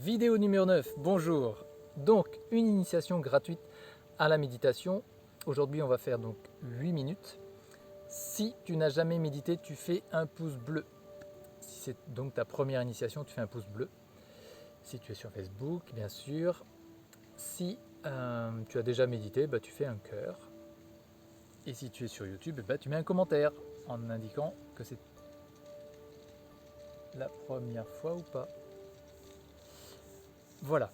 Vidéo numéro 9, bonjour. Donc, une initiation gratuite à la méditation. Aujourd'hui, on va faire donc 8 minutes. Si tu n'as jamais médité, tu fais un pouce bleu. Si c'est donc ta première initiation, tu fais un pouce bleu. Si tu es sur Facebook, bien sûr. Si tu as déjà médité, tu fais un cœur. Et si tu es sur YouTube, tu mets un commentaire en indiquant que c'est la première fois ou pas. Voilà.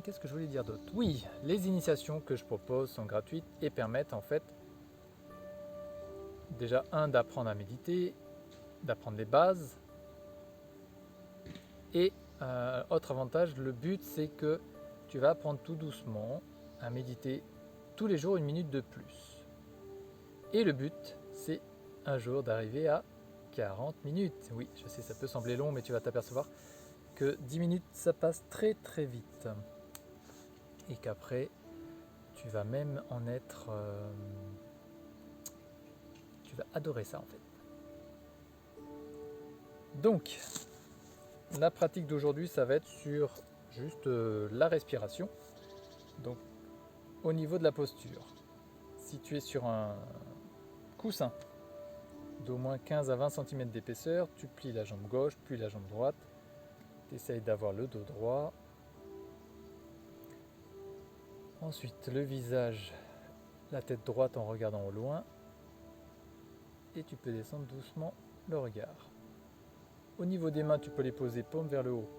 Qu'est-ce que je voulais dire d'autre? Oui, les initiations que je propose sont gratuites et permettent en fait déjà d'apprendre à méditer, d'apprendre les bases. Et autre avantage, le but c'est que tu vas apprendre tout doucement à méditer tous les jours 1 minute de plus. Et le but c'est un jour d'arriver à 40 minutes. Oui, je sais, ça peut sembler long, mais tu vas t'apercevoir que 10 minutes ça passe très très vite. Et qu'après, tu vas même en être... tu vas adorer ça en fait. Donc, la pratique d'aujourd'hui, ça va être sur juste la respiration. Donc, au niveau de la posture, si tu es sur un coussin d'au moins 15 à 20 cm d'épaisseur, tu plies la jambe gauche, puis la jambe droite. Tu essayes d'avoir le dos droit. Ensuite, le visage, la tête droite en regardant au loin. Et tu peux descendre doucement le regard. Au niveau des mains, tu peux les poser paume vers le haut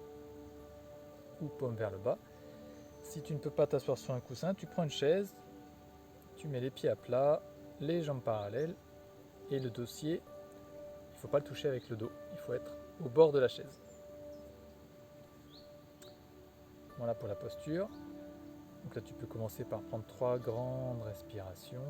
ou paume vers le bas. Si tu ne peux pas t'asseoir sur un coussin, tu prends une chaise, tu mets les pieds à plat, les jambes parallèles et le dossier, il ne faut pas le toucher avec le dos, il faut être au bord de la chaise. Voilà pour la posture. Donc là, tu peux commencer par prendre 3 grandes respirations.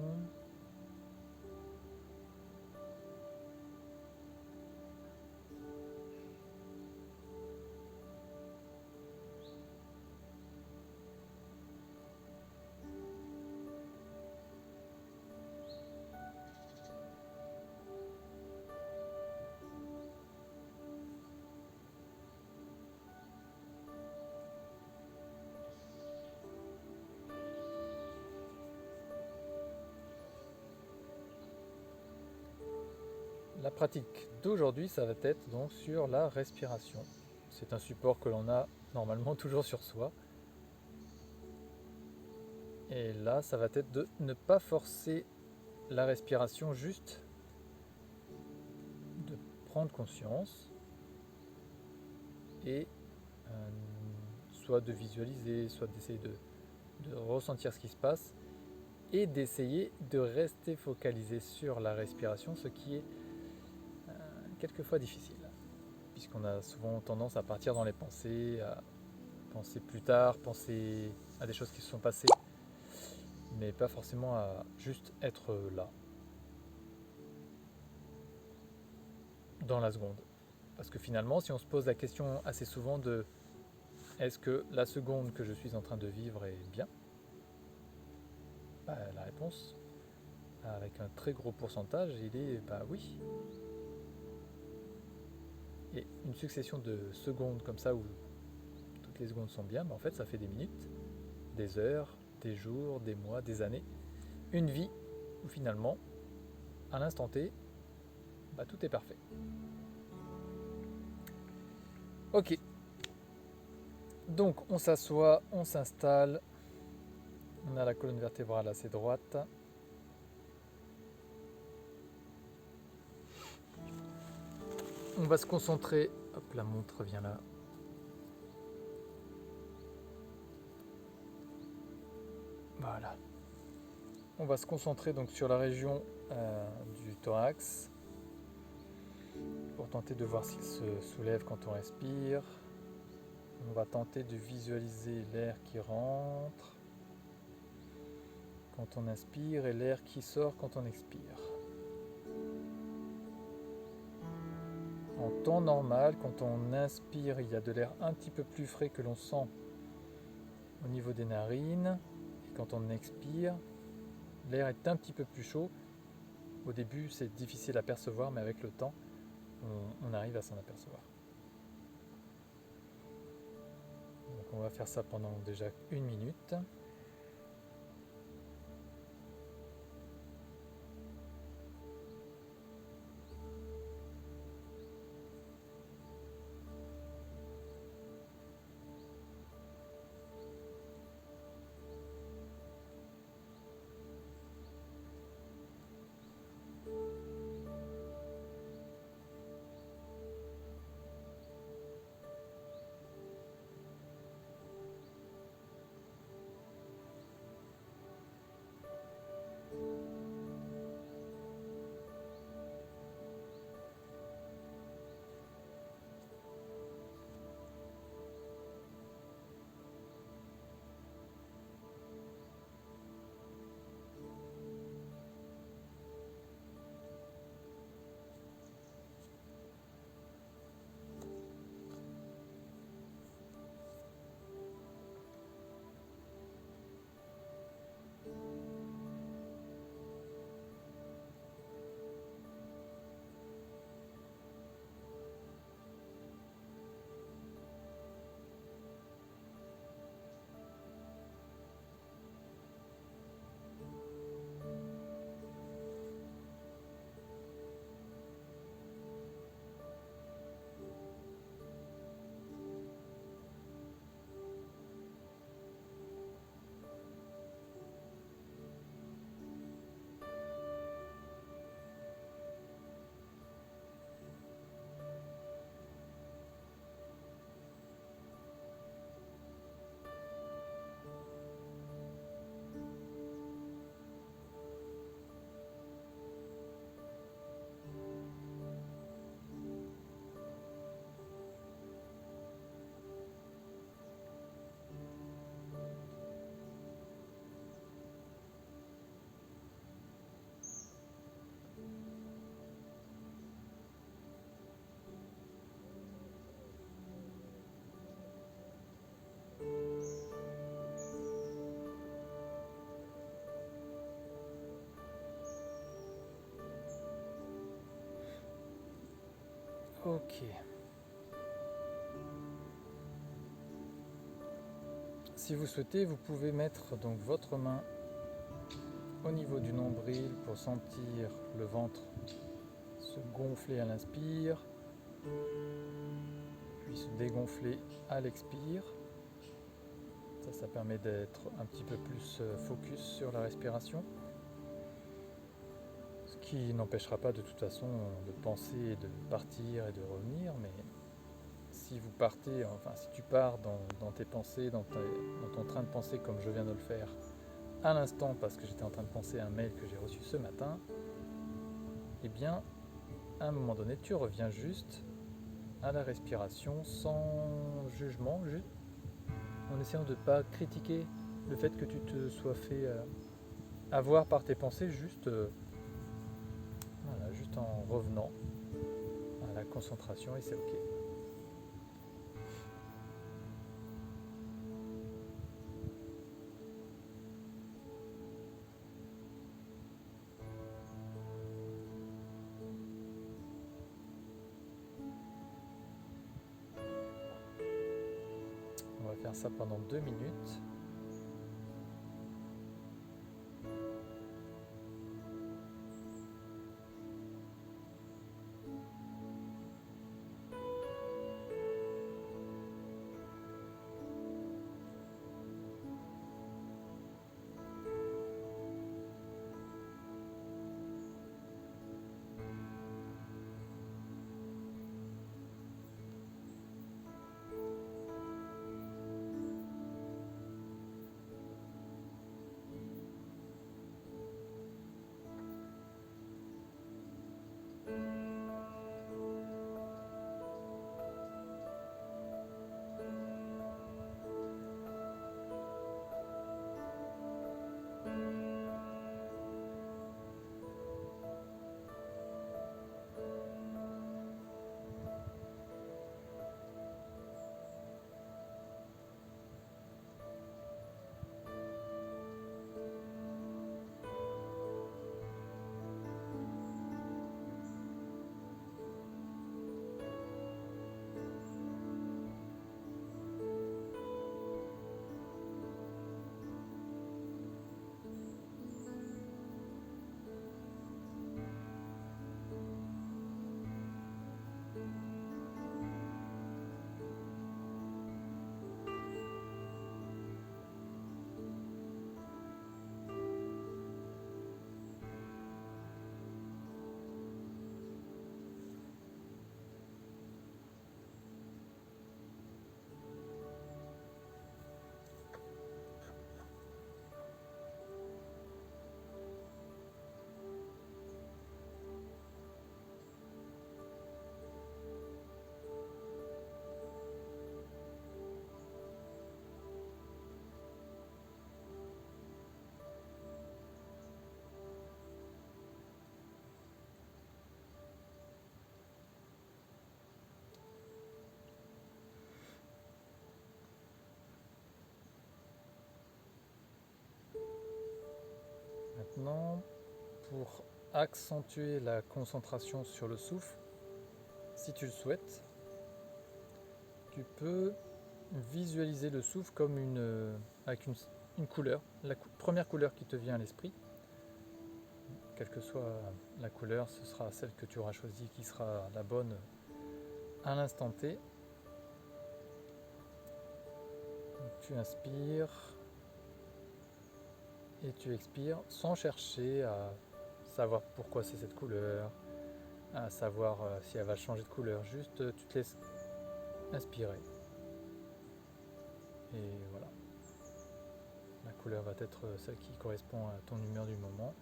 La pratique d'aujourd'hui, ça va être donc sur la respiration. C'est un support que l'on a normalement toujours sur soi. Et là, ça va être de ne pas forcer la respiration, juste de prendre conscience et soit de visualiser, soit d'essayer de ressentir ce qui se passe et d'essayer de rester focalisé sur la respiration, ce qui est quelquefois difficile, puisqu'on a souvent tendance à partir dans les pensées, à penser plus tard, penser à des choses qui se sont passées, mais pas forcément à juste être là, dans la seconde. Parce que finalement, si on se pose la question assez souvent de est-ce que la seconde que je suis en train de vivre est bien, la réponse, avec un très gros pourcentage, il est oui. Et une succession de secondes comme ça, où toutes les secondes sont bien, en fait ça fait des minutes, des heures, des jours, des mois, des années. Une vie où finalement, à l'instant T, tout est parfait. Ok. Donc on s'assoit, on s'installe. On a la colonne vertébrale assez droite. On va se concentrer. Hop, la montre vient là. Voilà. On va se concentrer donc sur la région du thorax pour tenter de voir s'il se soulève quand on respire. On va tenter de visualiser l'air qui rentre quand on inspire et l'air qui sort quand on expire. En temps normal, quand on inspire, il y a de l'air un petit peu plus frais que l'on sent au niveau des narines. Et quand on expire, l'air est un petit peu plus chaud. Au début, c'est difficile à percevoir, mais avec le temps, on arrive à s'en apercevoir. on va faire ça pendant déjà 1 minute. Ok. Si vous souhaitez, vous pouvez mettre donc votre main au niveau du nombril pour sentir le ventre se gonfler à l'inspire, puis se dégonfler à l'expire. Ça permet d'être un petit peu plus focus sur la respiration. Ce qui n'empêchera pas de toute façon de penser, de partir et de revenir, mais si vous partez, enfin si tu pars dans tes pensées, dans ton train de pensée comme je viens de le faire à l'instant parce que j'étais en train de penser à un mail que j'ai reçu ce matin, eh bien à un moment donné tu reviens juste à la respiration sans jugement, juste en essayant de ne pas critiquer le fait que tu te sois fait avoir par tes pensées, juste, voilà, juste en revenant à la concentration et c'est ok. On va faire ça pendant 2 minutes. pour accentuer la concentration sur le souffle, si tu le souhaites, tu peux visualiser le souffle comme avec une couleur, la première couleur qui te vient à l'esprit. Quelle que soit la couleur, ce sera celle que tu auras choisie qui sera la bonne à l'instant T. Donc, tu inspires et tu expires sans chercher à savoir pourquoi c'est cette couleur, à savoir si elle va changer de couleur. Juste tu te laisses inspirer. Et voilà. La couleur va être celle qui correspond à ton humeur du moment.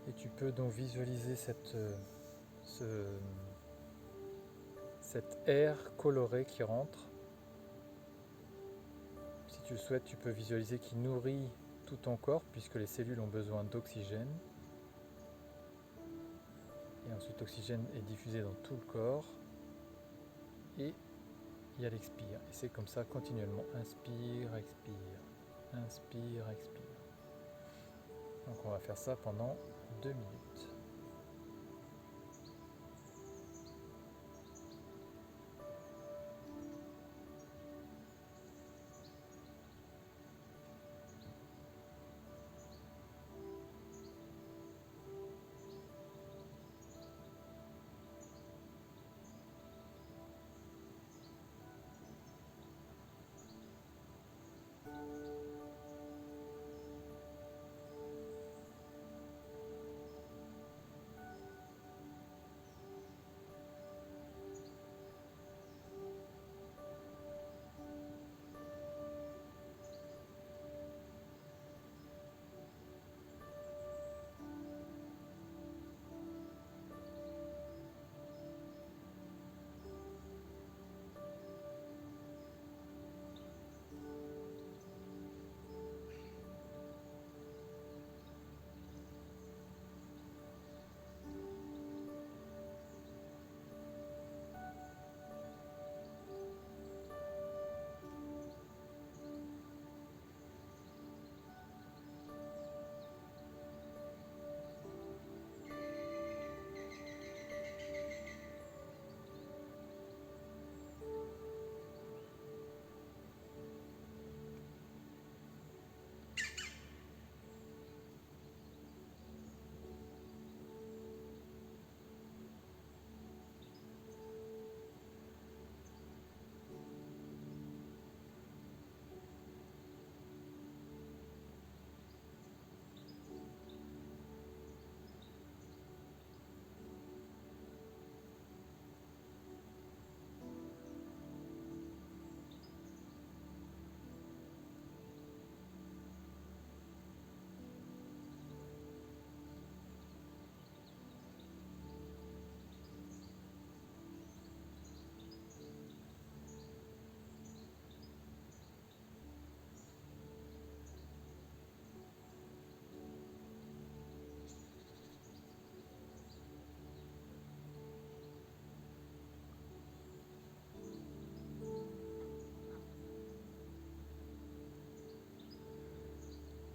Et tu peux donc visualiser cet air coloré qui rentre. Si tu le souhaites, tu peux visualiser qu'il nourrit tout ton corps puisque les cellules ont besoin d'oxygène. Et ensuite l'oxygène est diffusé dans tout le corps. Et il y a l'expire. Et c'est comme ça continuellement. Inspire, expire. Inspire, expire. Donc on va faire ça pendant 2 minutes.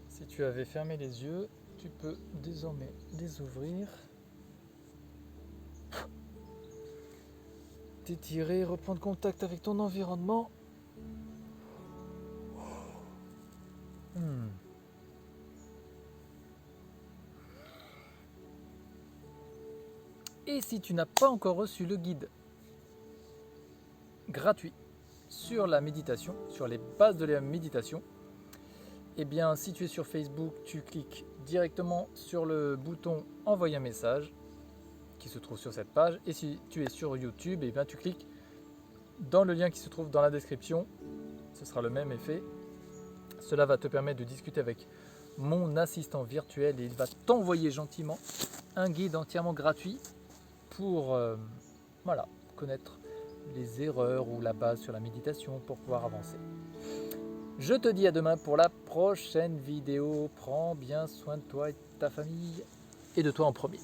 Si tu avais fermé les yeux, tu peux désormais les ouvrir, t'étirer, reprendre contact avec ton environnement. Et si tu n'as pas encore reçu le guide gratuit sur la méditation, sur les bases de la méditation, eh bien si tu es sur Facebook, tu cliques directement sur le bouton envoyer un message qui se trouve sur cette page, et si tu es sur YouTube, eh bien tu cliques dans le lien qui se trouve dans la description, ce sera le même effet. Cela va te permettre de discuter avec mon assistant virtuel et il va t'envoyer gentiment un guide entièrement gratuit pour connaître les erreurs ou la base sur la méditation pour pouvoir avancer. Je te dis à demain pour la prochaine vidéo. Prends bien soin de toi et de ta famille et de toi en premier.